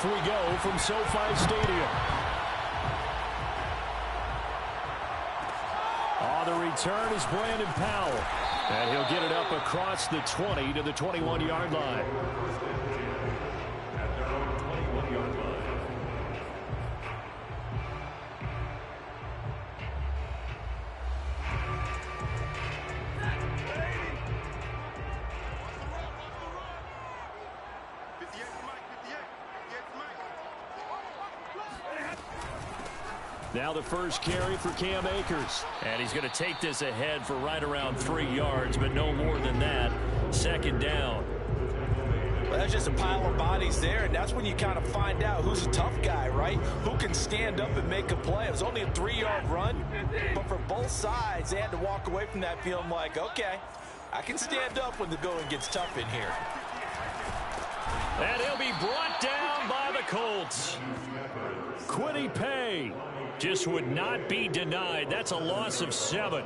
Off we go from SoFi Stadium. On the return is Brandon Powell. And he'll get it up across the 20 to the 21-yard line. Now the first carry for Cam Akers. And he's going to take this ahead for right around 3 yards, but no more than that. Second down. Well, that's just a pile of bodies there, and that's when you kind of find out who's a tough guy, right? Who can stand up and make a play. It was only a 3-yard run, but for both sides, they had to walk away from that feeling like, okay, I can stand up when the going gets tough in here. And he'll be brought down by the Colts. Kwity Paye just would not be denied. That's a loss of 7.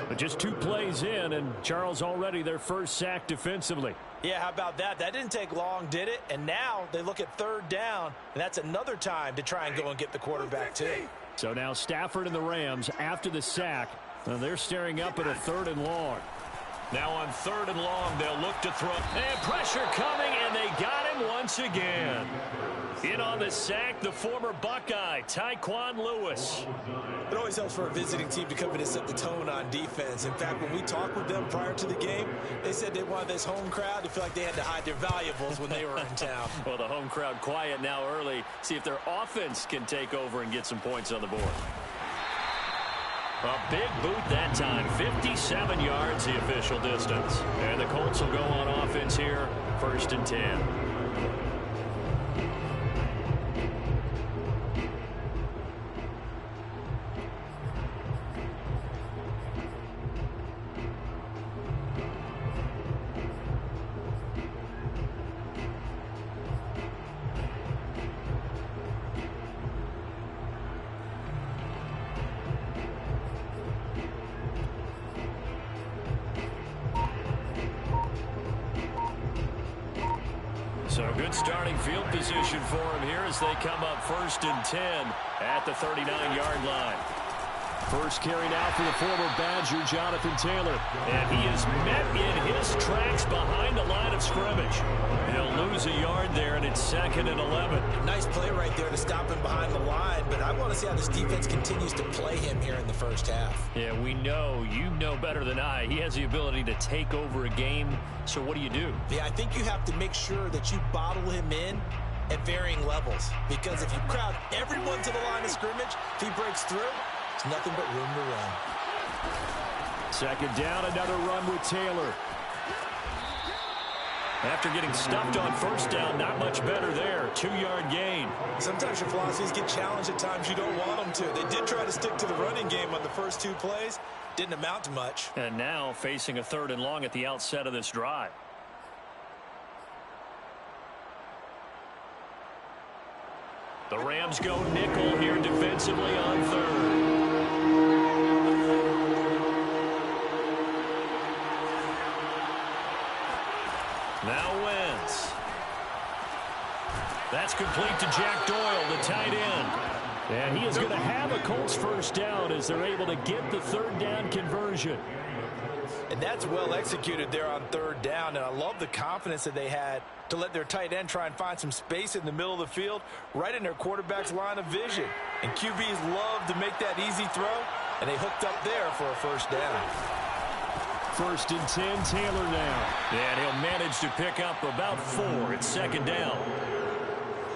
But just 2 plays in, and Charles already their first sack defensively. Yeah, how about that? That didn't take long, did it? And now they look at 3rd down, and that's another time to try and go and get the quarterback too. So now Stafford and the Rams after the sack. And they're staring up at a 3rd and long. Now on 3rd and long, they'll look to throw. And pressure coming, and they got him once again. In on the sack, the former Buckeye, Tyquan Lewis. It always helps for a visiting team to come in and set the tone on defense. In fact, when we talked with them prior to the game, they said they wanted this home crowd to feel like they had to hide their valuables when they were in town. Well, the home crowd quiet now early. See if their offense can take over and get some points on the board. A big boot that time. 57 yards the official distance. And the Colts will go on offense here. 1st and 10. So good starting field position for him here as they come up 1st and 10 at the 39-yard line. First carry now for the former Badger, Jonathan Taylor. And he is met in his tracks behind the line of scrimmage. He'll lose a yard there, and it's 2nd and 11. Nice play right there to stop him behind the line, but I want to see how this defense continues to play him here in the first half. Yeah, we know, you know better than I, he has the ability to take over a game. So what do you do? Yeah, I think you have to make sure that you bottle him in at varying levels, because if you crowd everyone to the line of scrimmage, if he breaks through, there's nothing but room to run. 2nd down, another run with Taylor. After getting stuffed on 1st down, not much better there. 2-yard gain. Sometimes your philosophies get challenged at times you don't want them to. They did try to stick to the running game on the first 2 plays. Didn't amount to much. And now facing a 3rd and long at the outset of this drive. The Rams go nickel here defensively on 3rd. Now Wentz. That's complete to Jack Doyle, the tight end. And he is going to have a Colts 1st down as they're able to get the 3rd down conversion. And that's well executed there on 3rd down. And I love the confidence that they had to let their tight end try and find some space in the middle of the field, right in their quarterback's line of vision. And QBs love to make that easy throw, and they hooked up there for a 1st down. 1st and 10, Taylor now. And he'll manage to pick up about 4. It's 2nd down.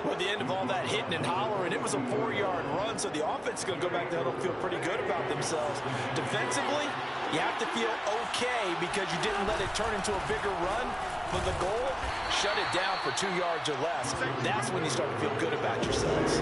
Well, at the end of all that hitting and hollering, it was a 4-yard run, so the offense is going to go back there and feel pretty good about themselves. Defensively, you have to feel okay because you didn't let it turn into a bigger run, but the goal, shut it down for 2 yards or less. That's when you start to feel good about yourselves.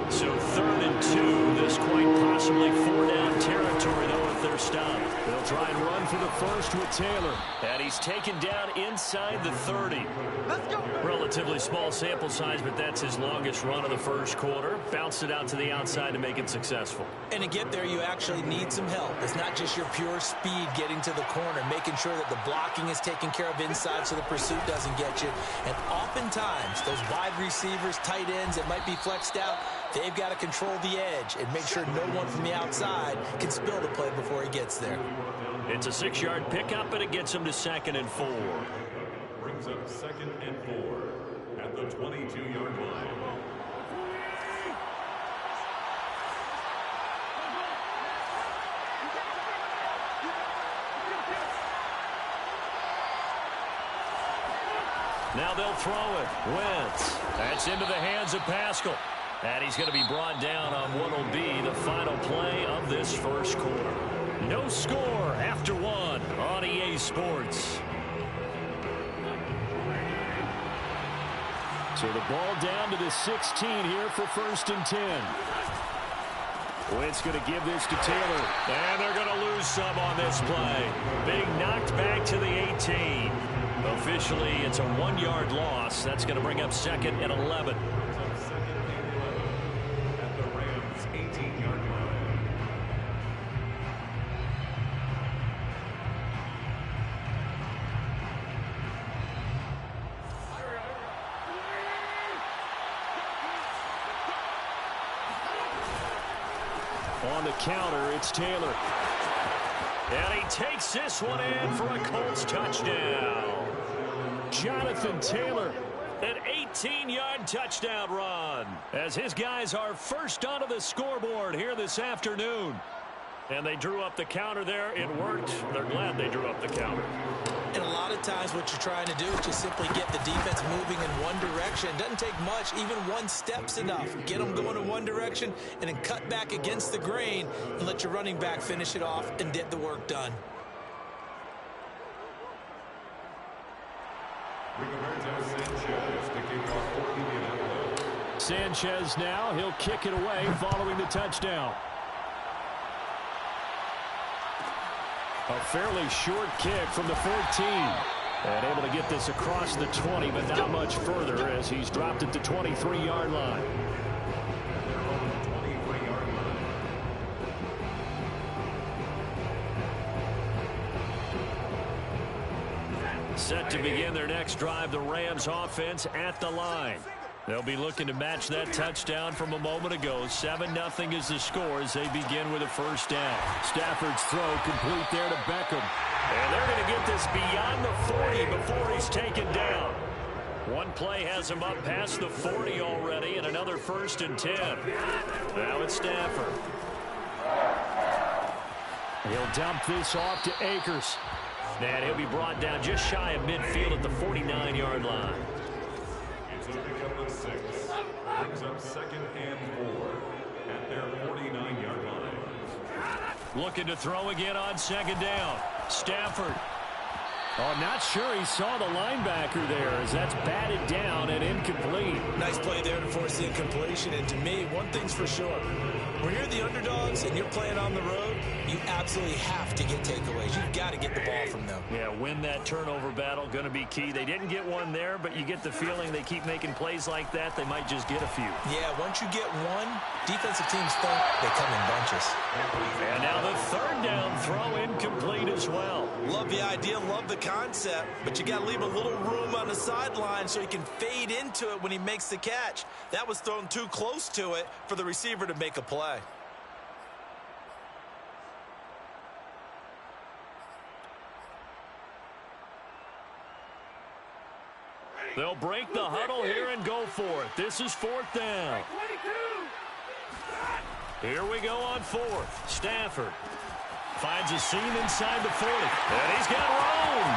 So 3rd and 2, this quite possibly 4-down territory, though. with their stop. They'll try and run for the first with Taylor. And he's taken down inside the 30. Let's go. Relatively small sample size, but that's his longest run of the first quarter. Bounced it out to the outside to make it successful. And to get there, you actually need some help. It's not just your pure speed getting to the corner, making sure that the blocking is taken care of inside so the pursuit doesn't get you. And oftentimes, those wide receivers, tight ends that might be flexed out, they've got to control the edge and make sure no one from the outside can spill the play before he gets there. It's a 6-yard pickup, and it gets him to 2nd and 4. Brings up 2nd and 4 at the 22-yard line. Now they'll throw it. Wentz. That's into the hands of Pascal. And he's going to be brought down on what will be the final play of this first quarter. No score after 1 on EA Sports. So the ball down to the 16 here for 1st and 10. Wentz going to give this to Taylor. And they're going to lose some on this play. Big knocked back to the 18. Officially, it's a 1-yard loss. That's going to bring up 2nd and 11. At the Rams' 18-yard line. On the counter, it's Taylor. And he takes this one in for a Colts touchdown. Jonathan Taylor, an 18-yard touchdown run, as his guys are first onto the scoreboard here this afternoon. And they drew up the counter there. It worked. They're glad they drew up the counter. And a lot of times what you're trying to do is just simply get the defense moving in one direction. It doesn't take much. Even one step's enough. Get them going in one direction and then cut back against the grain and let your running back finish it off and get the work done. Sanchez now, he'll kick it away following the touchdown. A fairly short kick from the 14. And able to get this across the 20, but not much further as he's dropped at the 23-yard line. Set to begin their next drive, the Rams offense at the line. They'll be looking to match that touchdown from a moment ago. 7-0 is the score as they begin with a first down. Stafford's throw complete there to Beckham. And they're going to get this beyond the 40 before he's taken down. One play has him up past the 40 already, and another 1st and 10. Now it's Stafford. He'll dump this off to Akers. And he'll be brought down just shy of midfield at the 49-yard line. It's a pickup of 6. Brings up 2nd and 4 at their 49-yard line. Looking to throw again on 2nd down. Stafford. Oh, not sure he saw the linebacker there as that's batted down and incomplete. Nice play there to force the incompletion. And to me, one thing's for sure. When you're the underdogs and you're playing on the road, you absolutely have to get takeaways. You've got to get the ball from them. Yeah, win that turnover battle, going to be key. They didn't get one there, but you get the feeling they keep making plays like that, they might just get a few. Yeah, once you get one, defensive teams think they come in bunches. And now the 3rd down throw incomplete as well. Love the idea, love the concept, but you got to leave a little room on the sideline so he can fade into it when he makes the catch. That was thrown too close to it for the receiver to make a play. They'll break the huddle here and go for it. This is 4th down. Here we go on 4th. Stafford finds a seam inside the 40. And he's got room.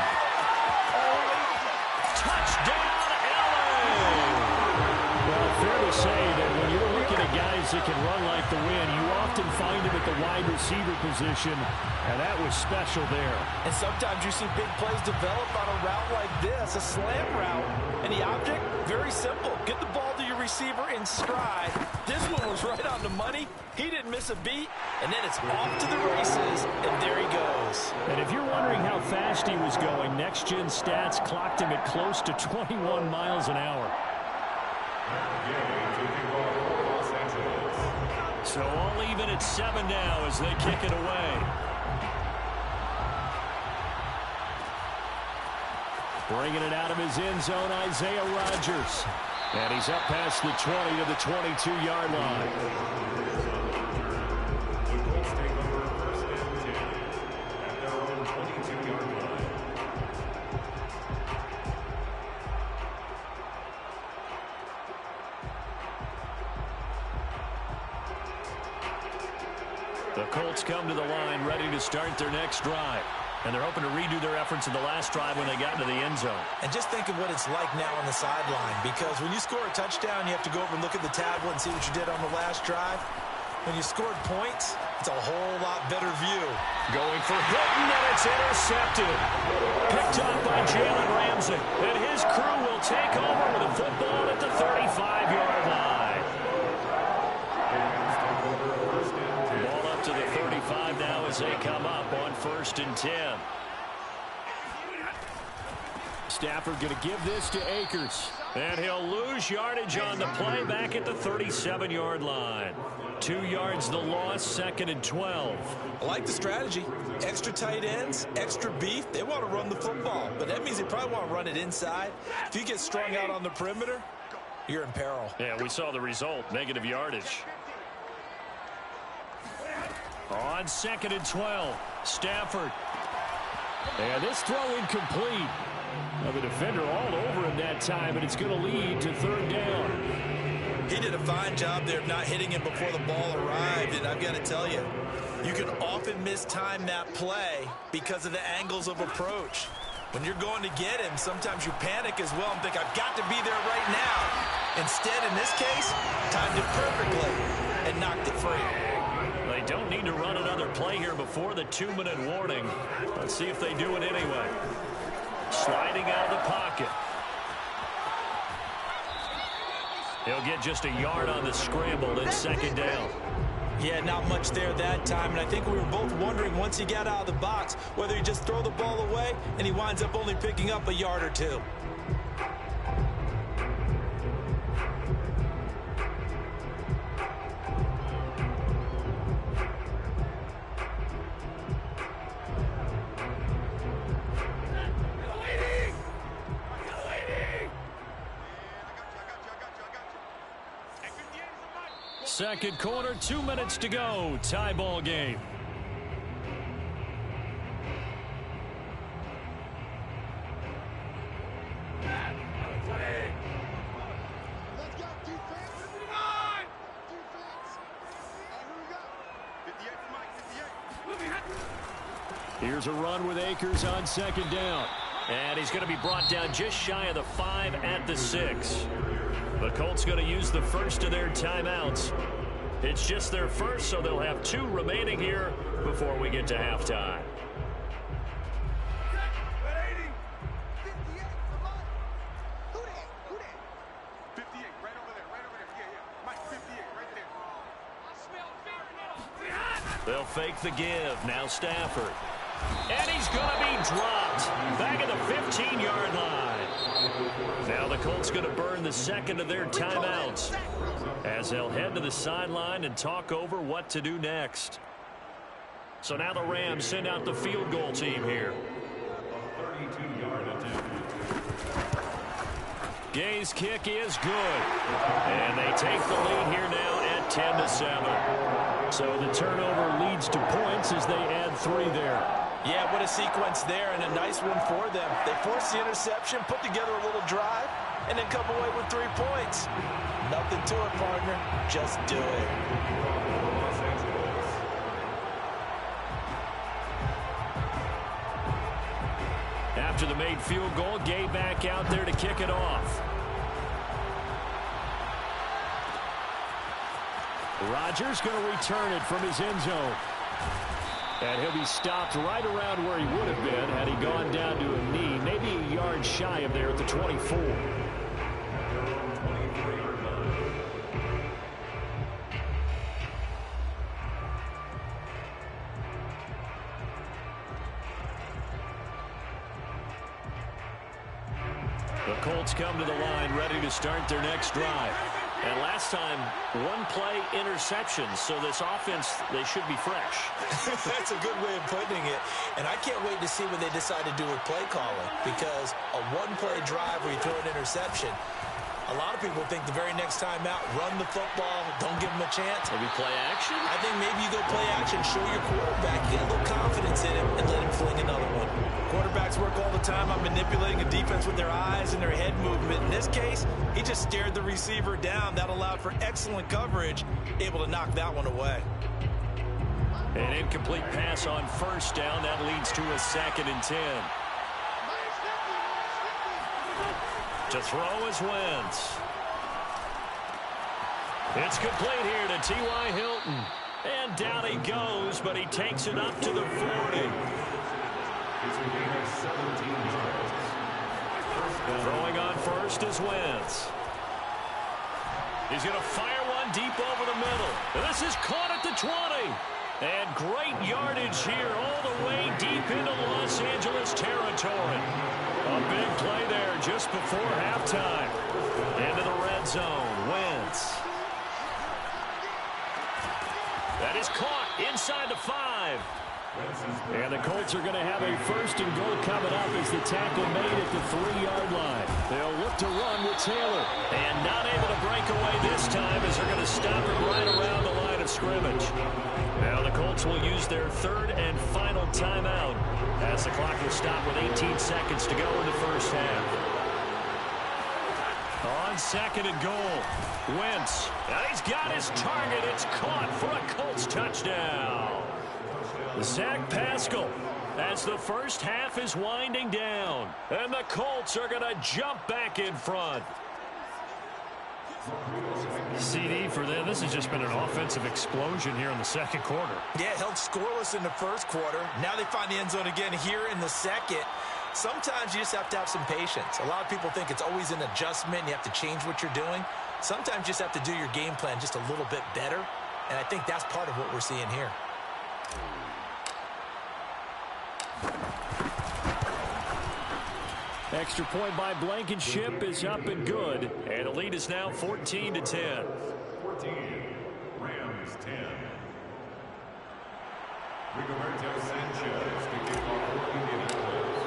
Touchdown, LA! Well, fair to say that when you're looking to guys that can run like the wind. You often find them at the wide receiver position, and that was special there. And sometimes you see big plays develop on a route like this, a slant route. And the object, very simple. Get the ball to your receiver in stride. This one was right on the money. He didn't miss a beat, and then it's off to the races, and there he goes. And if you're wondering how fast he was going, next-gen stats clocked him at close to 21 miles an hour. So all even at 7 now as they kick it away. Bringing it out of his end zone, Isaiah Rodgers. And he's up past the 20 to the 22-yard line. The Colts come to the line ready to start their next drive. And they're hoping to redo their efforts in the last drive when they got into the end zone. And just think of what it's like now on the sideline, because when you score a touchdown, you have to go over and look at the tablet and see what you did on the last drive. When you scored points, it's a whole lot better view. Going for Hilton, and it's intercepted. Picked up by Jalen Ramsey. And his crew will take over with the football at the 35-yard line. Ball up to the 35 now as they come up on 1st and 10. Stafford going to give this to Akers. And he'll lose yardage on the play back at the 37-yard line. 2 yards the loss, 2nd and 12. I like the strategy. Extra tight ends, extra beef. They want to run the football, but that means they probably want to run it inside. If you get strung out on the perimeter, you're in peril. Yeah, we saw the result, negative yardage. On 2nd and 12, Stafford. And this throw incomplete. Now the defender all over him that time, and it's going to lead to 3rd down. He did a fine job there of not hitting him before the ball arrived, and I've got to tell you, you can often mistime that play because of the angles of approach. When you're going to get him, sometimes you panic as well and think, I've got to be there right now. Instead, in this case, timed it perfectly and knocked it free. They don't need to run another play here before the 2-minute warning. Let's see if they do it anyway. Sliding out of the pocket. He'll get just a yard on the scramble in 2nd down. Yeah, not much there that time, and I think we were both wondering once he got out of the box whether he just throw the ball away and he winds up only picking up a yard or two. Second quarter, 2 minutes to go. Tie ball game. Here's a run with Akers on 2nd down. And he's going to be brought down just shy of the 5 at the 6. The Colts going to use the first of their timeouts. It's just their first, so they'll have 2 remaining here before we get to halftime. They'll fake the give. Now Stafford. And he's going to be dropped back at the 15-yard line. Now the Colts going to burn the second of their timeouts as they'll head to the sideline and talk over what to do next. So now the Rams send out the field goal team here. 32-yard attempt. Gay's kick is good. And they take the lead here now at 10-7. So the turnover leads to points as they add 3 there. Yeah, what a sequence there, and a nice one for them. They forced the interception, put together a little drive, and then come away with 3 points. Nothing to it, partner. Just do it. After the made field goal, Gay back out there to kick it off. Rodgers going to return it from his end zone. And he'll be stopped right around where he would have been had he gone down to a knee, maybe a yard shy of there at the 24. The Colts come to the line ready to start their next drive. And last time, one-play interceptions, so this offense, they should be fresh. That's a good way of putting it. And I can't wait to see what they decide to do with play calling, because a one-play drive where you throw an interception, a lot of people think the very next time out, run the football, don't give them a chance. Maybe play action? I think maybe you go play action, show your quarterback, get a little confidence in him, and let him fling another one. Quarterbacks work all the time on manipulating a defense with their eyes and their head movement. In this case, he just stared the receiver down. That allowed for excellent coverage, able to knock that one away. An incomplete pass on first down. That leads to a 2nd and 10. To throw is Wentz. It's complete here to T.Y. Hilton. And down he goes, but he takes it up to the 40. Throwing on first is Wentz. He's going to fire one deep over the middle. And this is caught at the 20. And great yardage here all the way deep into Los Angeles territory. A big play there just before halftime. Into the red zone, Wentz. That is caught inside the 5. And the Colts are going to have a 1st and goal coming up as the tackle made at the 3-yard line. They'll look to run with Taylor. And not able to break away this time as they're going to stop it right around the line of scrimmage. Now the Colts will use their 3rd and final timeout as the clock will stop with 18 seconds to go in the first half. On 2nd and goal, Wentz. And he's got his target. It's caught for a Colts touchdown. Zach Pascal as the first half is winding down. And the Colts are going to jump back in front. CD for them. This has just been an offensive explosion here in the 2nd quarter. Yeah, held scoreless in the 1st quarter. Now they find the end zone again here in the 2nd. Sometimes you just have to have some patience. A lot of people think it's always an adjustment. You have to change what you're doing. Sometimes you just have to do your game plan just a little bit better. And I think that's part of what we're seeing here. Extra point by Blankenship is up and good. And the lead is now 14-10. 14, Rams 10. Rigoberto Sanchez to kick off Indianapolis.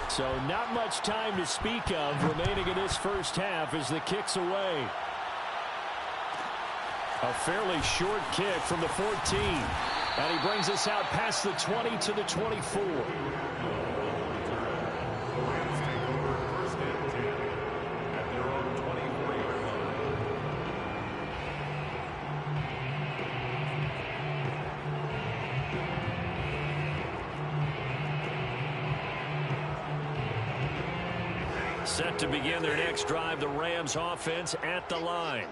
So not much time to speak of remaining in this first half as the kick's away. A fairly short kick from the 14. And he brings us out past the 20 to the 24. Set to begin their next drive, the Rams offense at the line.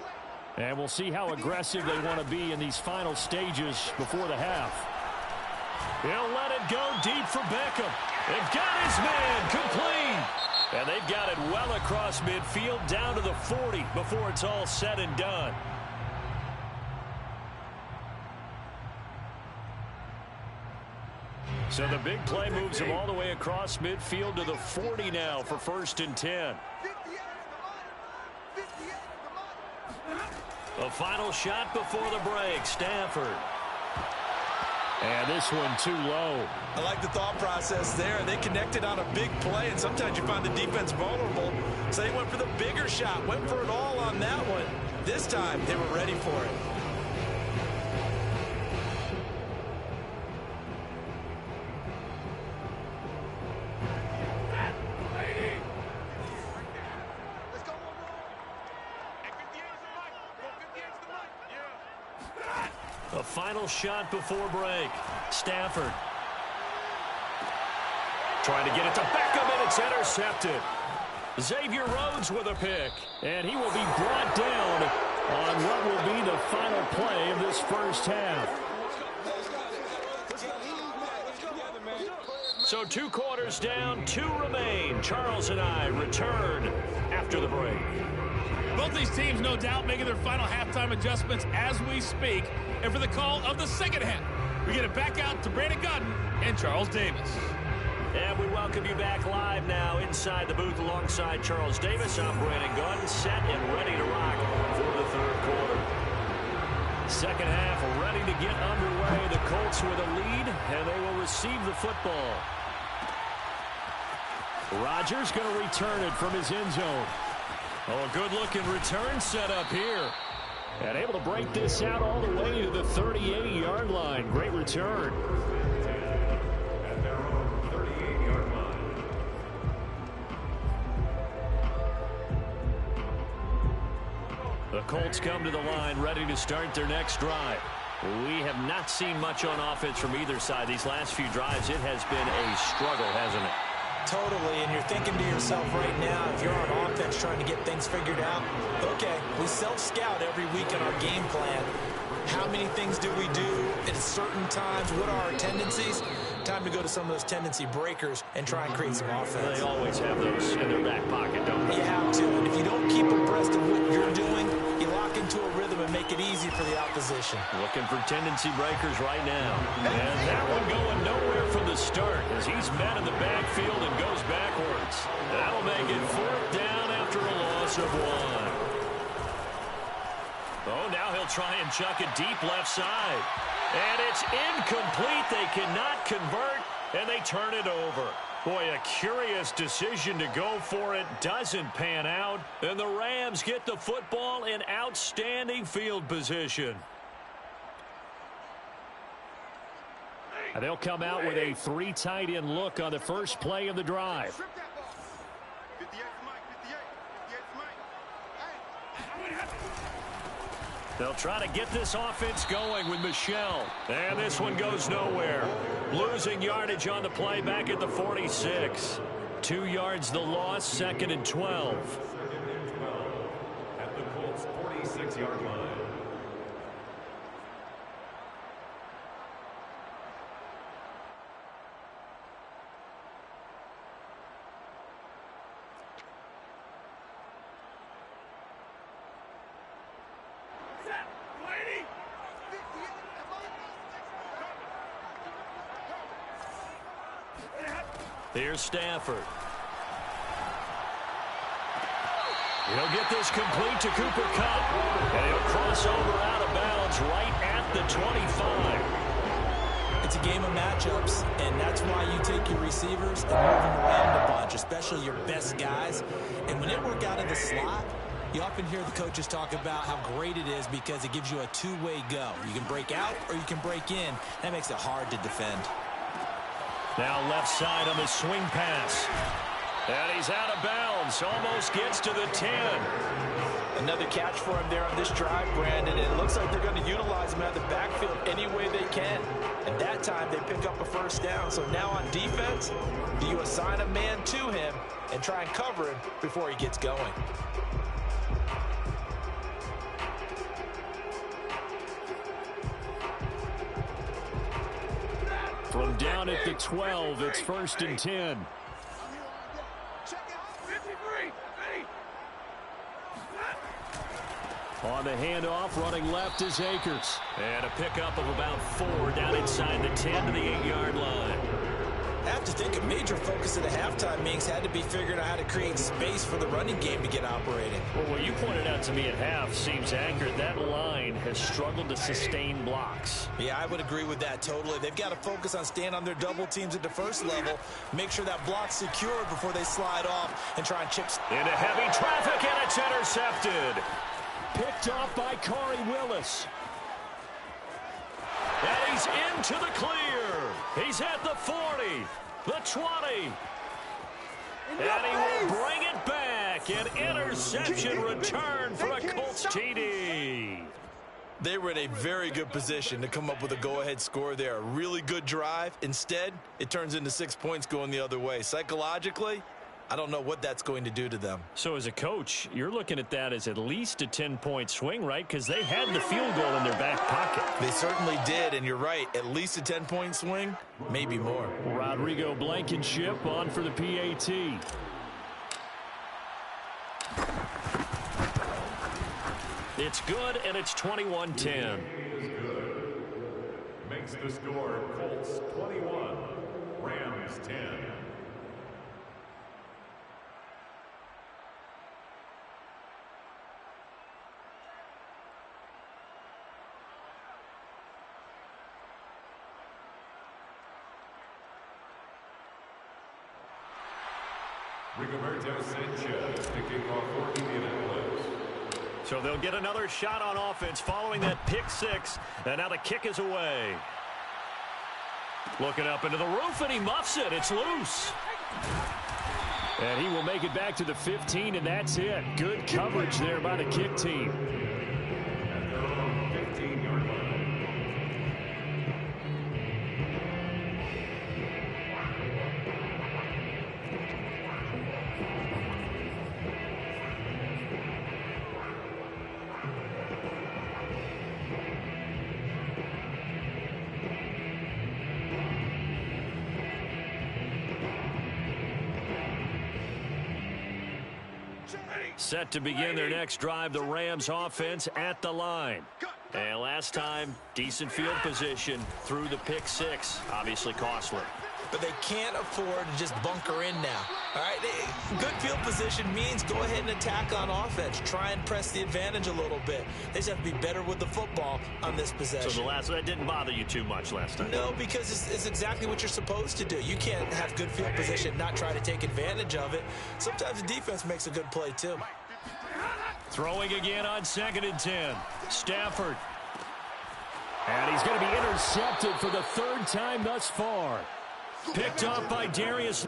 And we'll see how aggressive they want to be in these final stages before the half. He'll let it go deep for Beckham. They've got his man complete. And they've got it well across midfield down to the 40 before it's all said and done. So the big play moves him all the way across midfield to the 40 now for 1st and 10. The final shot before the break, Stafford. And this one too low. I like the thought process there. They connected on a big play, and sometimes you find the defense vulnerable. So they went for the bigger shot, went for it all on that one. This time, they were ready for it. The final shot before break. Stafford. Trying to get it to Beckham, and it's intercepted. Xavier Rhodes with a pick. And he will be brought down on what will be the final play of this first half. So 2 quarters down, 2 remain. Charles and I return after the break. Both these teams, no doubt, making their final halftime adjustments as we speak. And for the call of the second half, we get it back out to Brandon Godden and Charles Davis. And we welcome you back live now inside the booth alongside Charles Davis. I'm Brandon Godden, set and ready to rock for the third quarter. Second half ready to get underway. The Colts with a lead, and they will receive the football. Rodgers going to return it from his end zone. Oh, a good-looking return set up here. And able to break this out all the way to the 38-yard line. Great return. At their own 38-yard line. The Colts come to the line ready to start their next drive. We have not seen much on offense from either side. These last few drives, it has been a struggle, hasn't it? Totally, and you're thinking to yourself right now, if you're on offense trying to get things figured out, okay, we self-scout every week in our game plan. How many things do we do at certain times? What are our tendencies? Time to go to some of those tendency breakers and try and create some offense. They always have those in their back pocket, don't they? You have to, and if you don't keep abreast of what you're doing, you lock into a rhythm and make it easy for the opposition. Looking for tendency breakers right now. And that one going nowhere from the start as he's met in the backfield and goes backwards. That'll make it 4th down after a loss of 1. Oh, now he'll try and chuck it deep left side. And it's incomplete. They cannot convert, and they turn it over. Boy, a curious decision to go for it. Doesn't pan out. And the Rams get the football in outstanding field position. And they'll come out with a 3 tight end look on the first play of the drive. They'll try to get this offense going with Michel. And this one goes nowhere. Losing yardage on the play back at the 46. 2 yards the loss, 2nd and 12. 2nd and 12 at the Colts' 46-yard line. Here's Stafford. He'll get this complete to Cooper Kupp. And he'll cross over out of bounds right at the 25. It's a game of matchups, and that's why you take your receivers and move them around a bunch, especially your best guys. And when they work out of the slot, you often hear the coaches talk about how great it is because it gives you a two-way go. You can break out or you can break in. That makes it hard to defend. Now left side on the swing pass. And he's out of bounds. Almost gets to the 10. Another catch for him there on this drive, Brandon. And it looks like they're going to utilize him out of the backfield any way they can. And that time they pick up a 1st down. So now on defense, do you assign a man to him and try and cover him before he gets going? From down at the 12, it's 1st and 10. On the handoff, running left is Akers. And a pickup of about 4 down inside the 10 to the 8-yard line. I have to think a major focus of the halftime meetings had to be figuring out how to create space for the running game to get operating. Well, what you pointed out to me at half seems accurate. That line has struggled to sustain blocks. Yeah, I would agree with that totally. They've got to focus on staying on their double teams at the first level, make sure that block's secured before they slide off and try and chip. Into heavy traffic, and it's intercepted. Picked off by Corey Willis. And he's into the clear. He's at the 40, the 20. And he will bring it back. An interception return for a Colts TD. They were in a very good position to come up with a go-ahead score there. A really good drive. Instead, it turns into 6 points going the other way. Psychologically, I don't know what that's going to do to them. So as a coach, you're looking at that as at least a 10-point swing, right? Because they had the field goal in their back pocket. They certainly did, and you're right. At least a 10-point swing, maybe more. Rodrigo Blankenship on for the PAT. It's good, and it's 21-10. Makes the score Colts 21, Rams 10. Rigoberto Sanchez picking off for Indianapolis. So they'll get another shot on offense following that pick six. And now the kick is away. Looking up into the roof, and he muffs it. It's loose. And he will make it back to the 15, and that's it. Good coverage there by the kick team. At their own 15-yard line. Set to begin their next drive, the Rams offense at the line. And last time, decent field position through the pick six. Obviously costly. But they can't afford to just bunker in now. All right, good field position means go ahead and attack on offense. Try and press the advantage a little bit. They just have to be better with the football on this possession. So that didn't bother you too much last time? No, because it's exactly what you're supposed to do. You can't have good field position, not try to take advantage of it. Sometimes the defense makes a good play too. Throwing again on 2nd and 10. Stafford. And he's going to be intercepted for the third time thus far. Picked off by Darius.